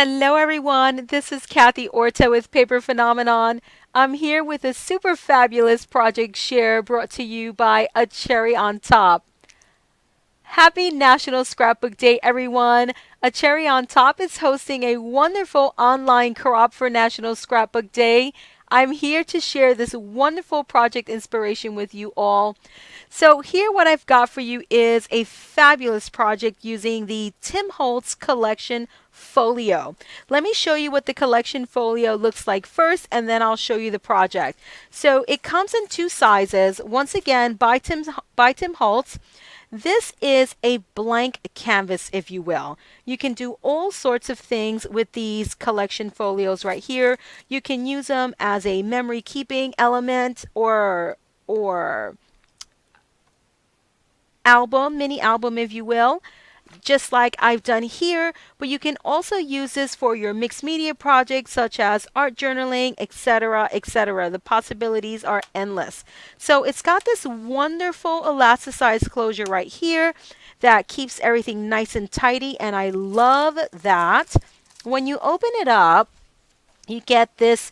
Hello everyone, this is Kathy Orta with Paper Phenomenon. I'm here with a super fabulous project share brought to you by A Cherry on Top. Happy National Scrapbook Day, everyone! A Cherry on Top is hosting a wonderful online co-op for National Scrapbook Day. I'm here to share this wonderful project inspiration with you all. So here what I've got for you is a fabulous project using the Tim Holtz collection Folio. Let me show you what the collection folio looks like first, and then I'll show you the project. So it comes in two sizes, once again by Tim Holtz. This is a blank canvas, if you will. You can do all sorts of things with these collection folios right here. You can use them as a memory keeping element or album, mini album, if you will, just like I've done here. But you can also use this for your mixed media projects such as art journaling, etc., etc. The possibilities are endless. So it's got this wonderful elasticized closure right here that keeps everything nice and tidy, and I love that. When you open it up, you get this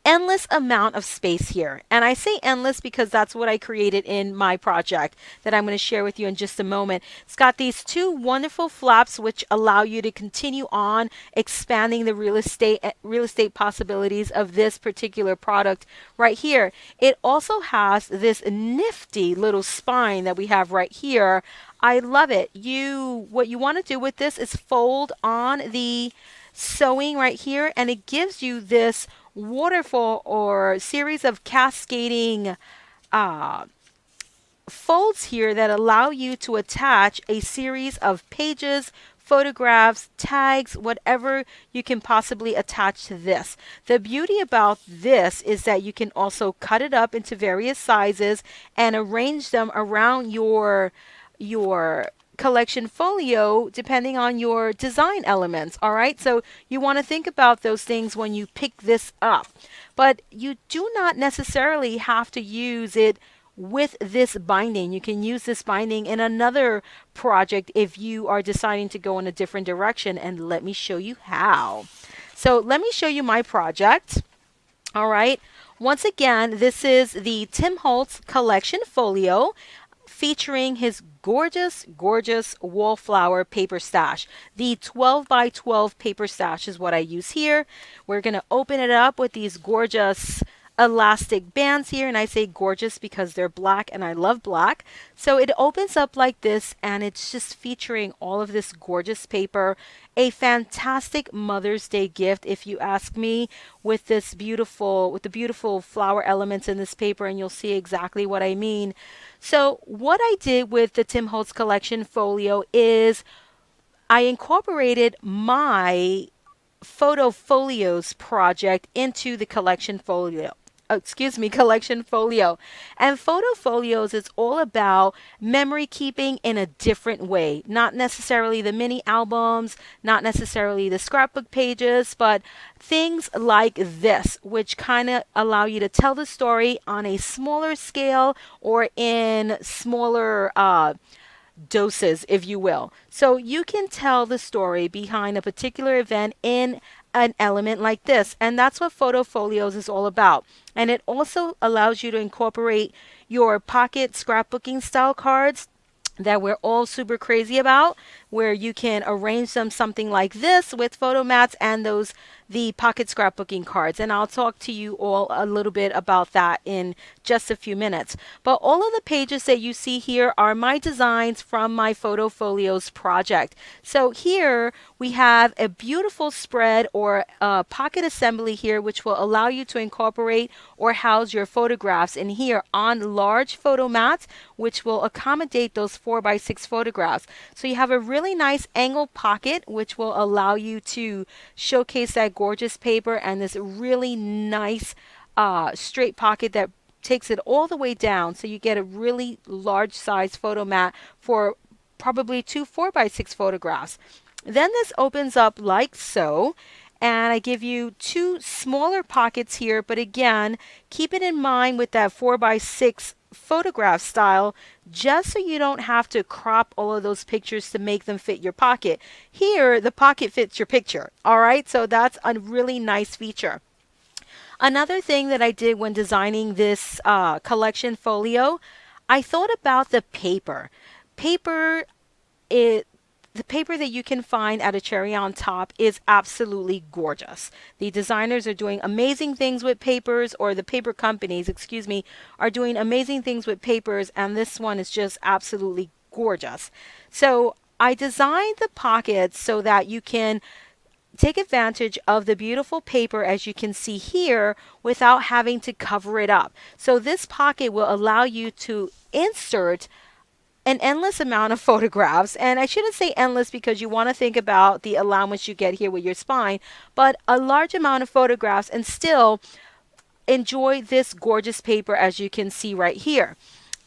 endless amount of space here. And I say endless because that's what I created in my project that I'm going to share with you in just a moment. It's got these two wonderful flaps which allow you to continue on expanding the real estate possibilities of this particular product right here. It also has this nifty little spine that we have right here. I love it. What you want to do with this is fold on the sewing right here, and it gives you this waterfall or series of cascading folds here that allow you to attach a series of pages, photographs, tags, whatever you can possibly attach to this. The beauty about this is that you can also cut it up into various sizes and arrange them around your collection folio depending on your design elements. All right, so you want to think about those things when you pick this up, but you do not necessarily have to use it with this binding. You can use this binding in another project if you are deciding to go in a different direction, and let me show you how. So let me show you my project. All right, once again, this is the Tim Holtz collection folio featuring his gorgeous wallflower paper stash. The 12 by 12 paper stash is what I use here. We're going to open it up with these gorgeous elastic bands here, and I say gorgeous because they're black and I love black. So it opens up like this, and it's just featuring all of this gorgeous paper. A fantastic Mother's Day gift, if you ask me, with the beautiful flower elements in this paper, and you'll see exactly what I mean. So what I did with the Tim Holtz collection folio is I incorporated my Foto Folios project into the collection folio. Collection folio. And Foto Folios is all about memory keeping in a different way. Not necessarily the mini albums, not necessarily the scrapbook pages, but things like this, which kind of allow you to tell the story on a smaller scale or in smaller doses, if you will. So you can tell the story behind a particular event in an element like this, and that's what Foto Folios is all about. And it also allows you to incorporate your pocket scrapbooking style cards that we're all super crazy about, where you can arrange them something like this with photo mats and the pocket scrapbooking cards. And I'll talk to you all a little bit about that in just a few minutes. But all of the pages that you see here are my designs from my Foto Folios project. So here we have a beautiful spread or a pocket assembly here, which will allow you to incorporate or house your photographs in here on large photo mats, which will accommodate those 4x6 photographs. So you have a really nice angled pocket, which will allow you to showcase that gorgeous paper, and this really nice straight pocket that takes it all the way down, so you get a really large size photo mat for probably two 4x6 photographs. Then this opens up like so, and I give you two smaller pockets here, but again, keep it in mind with that 4x6 photograph style, just so you don't have to crop all of those pictures to make them fit your pocket. Here, the pocket fits your picture. All right, so that's a really nice feature. Another thing that I did when designing this collection folio, I thought about the paper. Paper, it the paper that you can find at A Cherry on Top is absolutely gorgeous. The designers are doing amazing things with papers, or the paper companies, excuse me, are doing amazing things with papers, and this one is just absolutely gorgeous. So I designed the pockets so that you can take advantage of the beautiful paper, as you can see here, without having to cover it up. So this pocket will allow you to insert an endless amount of photographs. And I shouldn't say endless because you want to think about the allowance you get here with your spine, but a large amount of photographs and still enjoy this gorgeous paper, as you can see right here.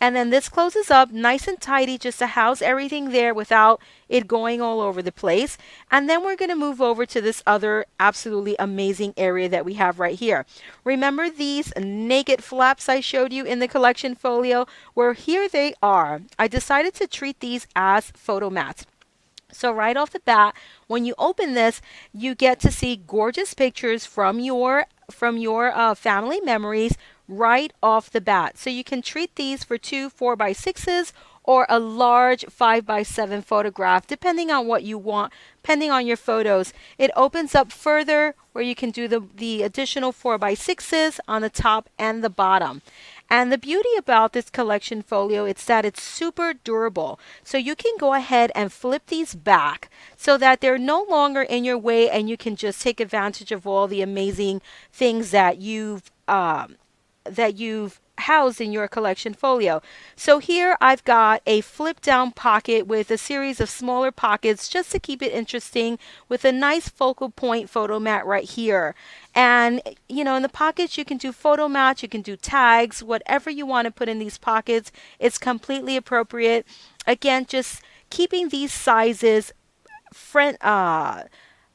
And then this closes up nice and tidy just to house everything there without it going all over the place. And then we're going to move over to this other absolutely amazing area that we have right here. Remember these naked flaps I showed you in the collection folio? Well, here they are. I decided to treat these as photo mats. So right off the bat, when you open this, you get to see gorgeous pictures from your family memories right off the bat. So you can treat these for 2 4x6s or a large 5x7 photograph, depending on what you want, depending on your photos. It opens up further where you can do the additional 4x6s on the top and the bottom. And the beauty about this collection folio is that it's super durable. So you can go ahead and flip these back so that they're no longer in your way, and you can just take advantage of all the amazing things that you've housed in your collection folio. So here I've got a flip down pocket with a series of smaller pockets just to keep it interesting, with a nice focal point photo mat right here. And you know, in the pockets you can do photo mats, you can do tags, whatever you want to put in these pockets. It's completely appropriate. Again, just keeping these sizes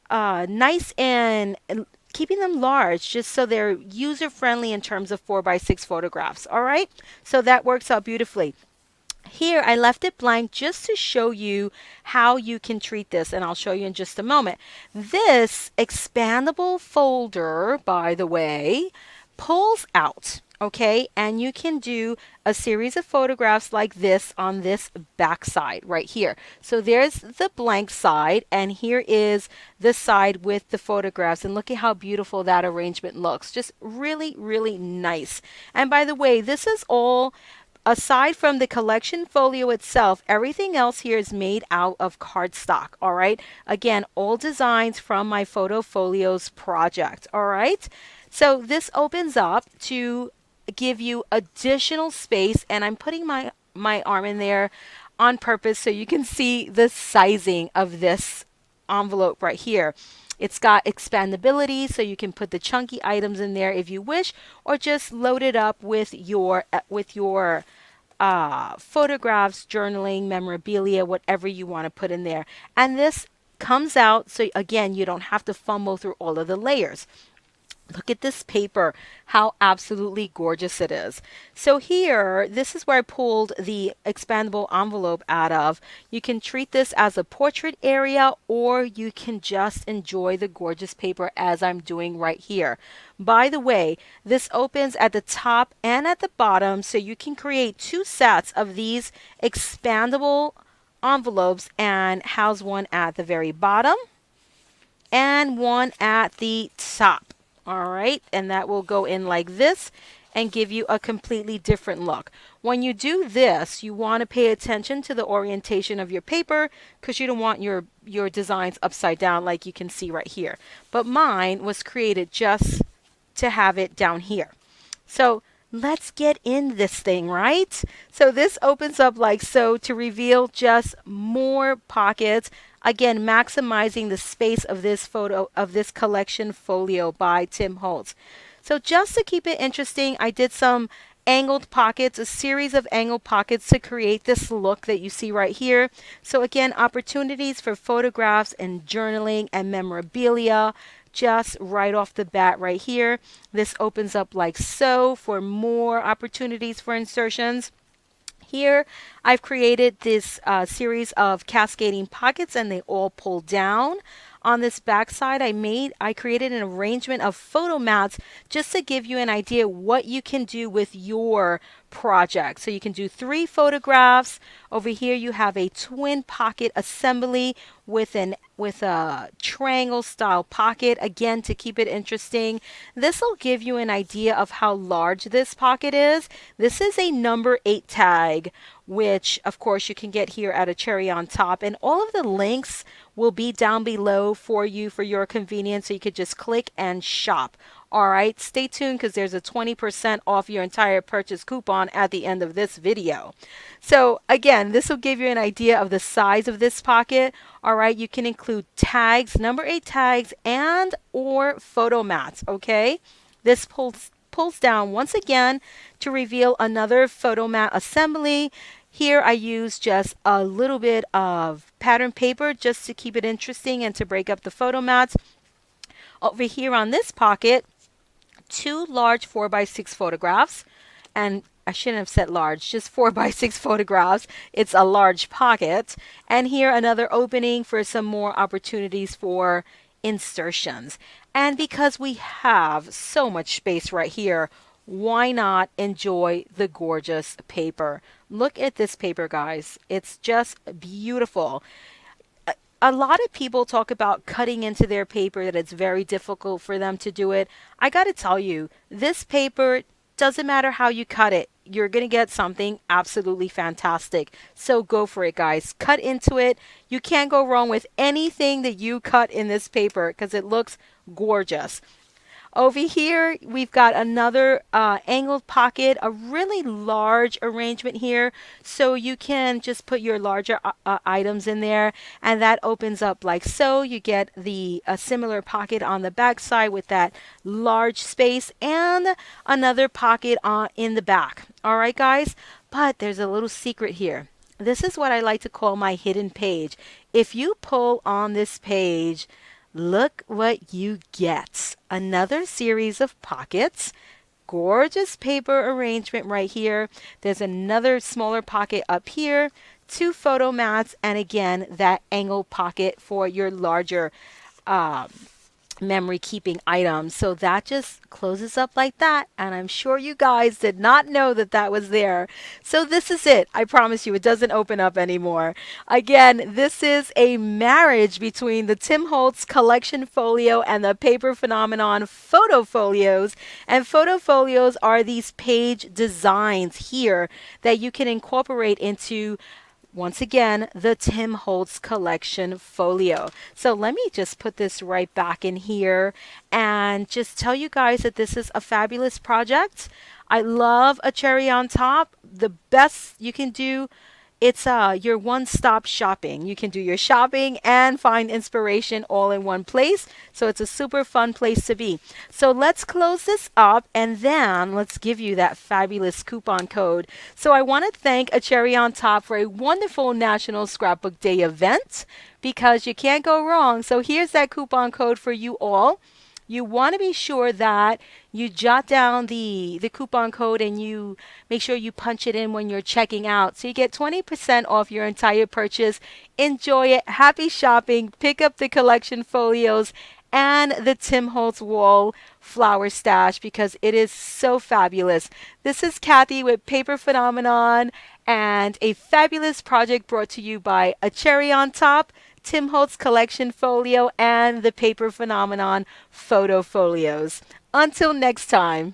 nice and keeping them large, just so they're user friendly in terms of 4x6 photographs. All right, so that works out beautifully. Here I left it blank just to show you how you can treat this, and I'll show you in just a moment. This expandable folder, by the way, pulls out. Okay, and you can do a series of photographs like this on this back side right here. So there's the blank side, and here is the side with the photographs, and look at how beautiful that arrangement looks. Just really, really nice. And by the way, this is all, aside from the collection folio itself, everything else here is made out of cardstock. All right, again, all designs from my Foto Folios project. All right, so this opens up to give you additional space, and I'm putting my arm in there on purpose so you can see the sizing of this envelope right here. It's got expandability, so you can put the chunky items in there if you wish, or just load it up with your photographs, journaling, memorabilia, whatever you want to put in there. And this comes out so again you don't have to fumble through all of the layers. Look at this paper, how absolutely gorgeous it is. So here, this is where I pulled the expandable envelope out of. You can treat this as a portrait area, or you can just enjoy the gorgeous paper as I'm doing right here. By the way, this opens at the top and at the bottom, so you can create 2 sets of these expandable envelopes and house one at the very bottom and one at the top. All right, and that will go in like this and give you a completely different look. When you do this, you want to pay attention to the orientation of your paper, because you don't want your designs upside down like you can see right here. But mine was created just to have it down here. So let's get in this thing, right? So this opens up like so to reveal just more pockets. Again, maximizing the space of this collection folio by Tim Holtz. So just to keep it interesting, I did some angled pockets, a series of angled pockets to create this look that you see right here. So again, opportunities for photographs and journaling and memorabilia, just right off the bat right here. This opens up like so for more opportunities for insertions. Here, I've created this series of cascading pockets and they all pull down. On this back side, I created an arrangement of photo mats just to give you an idea what you can do with your project. So you can do 3 photographs. Over here, you have a twin pocket assembly with a triangle style pocket, again to keep it interesting. This will give you an idea of how large this pocket is. This is a number 8 tag, which of course you can get here at ACherryOnTop, and all of the links will be down below for you for your convenience, so you could just click and shop. All right, stay tuned because there's a 20% off your entire purchase coupon at the end of this video. So again, this will give you an idea of the size of this pocket. All right, you can include tags, number 8 tags, and or photo mats. Okay, this pulls down once again to reveal another photo mat assembly. Here I use just a little bit of pattern paper just to keep it interesting and to break up the photo mats. Over here on this pocket, 2 large 4x6 photographs, and I shouldn't have said large, just 4x6 photographs. It's a large pocket. And here another opening for some more opportunities for insertions. And because we have so much space right here, why not enjoy the gorgeous paper? Look at this paper, guys. It's just beautiful. A lot of people talk about cutting into their paper, that it's very difficult for them to do it. I got to tell you, this paper, doesn't matter how you cut it, you're going to get something absolutely fantastic. So go for it, guys. Cut into it. You can't go wrong with anything that you cut in this paper because it looks gorgeous. Over here, we've got another angled pocket, a really large arrangement here. So you can just put your larger items in there, and that opens up like so. You get a similar pocket on the back side with that large space and another pocket in the back. All right, guys, but there's a little secret here. This is what I like to call my hidden page. If you pull on this page, look what you get. Another series of pockets. Gorgeous paper arrangement right here. There's another smaller pocket up here. 2 photo mats. And again, that angle pocket for your larger memory keeping items. So that just closes up like that, and I'm sure you guys did not know that that was there. So this is it. I promise you, it doesn't open up anymore. Again, this is a marriage between the Tim Holtz Collection Folio and the paper phenomenon Foto Folios. And Foto Folios are these page designs here that you can incorporate into, once again, the Tim Holtz Collection Folio. So let me just put this right back in here and just tell you guys that this is a fabulous project. I love ACherryOnTop. The best you can do, it's your one-stop shopping. You can do your shopping and find inspiration all in one place. So it's a super fun place to be. So let's close this up and then let's give you that fabulous coupon code. So I want to thank ACherryOnTop for a wonderful National Scrapbook Day event, because you can't go wrong. So here's that coupon code for you all. You want to be sure that you jot down the coupon code and you make sure you punch it in when you're checking out. So you get 20% off your entire purchase. Enjoy it. Happy shopping. Pick up the collection folios and the Tim Holtz Wallflower stash because it is so fabulous. This is Kathy with Paper Phenomenon and a fabulous project brought to you by ACherryOnTop, Tim Holtz Collection Folio, and the Paper Phenomenon Foto Folios. Until next time.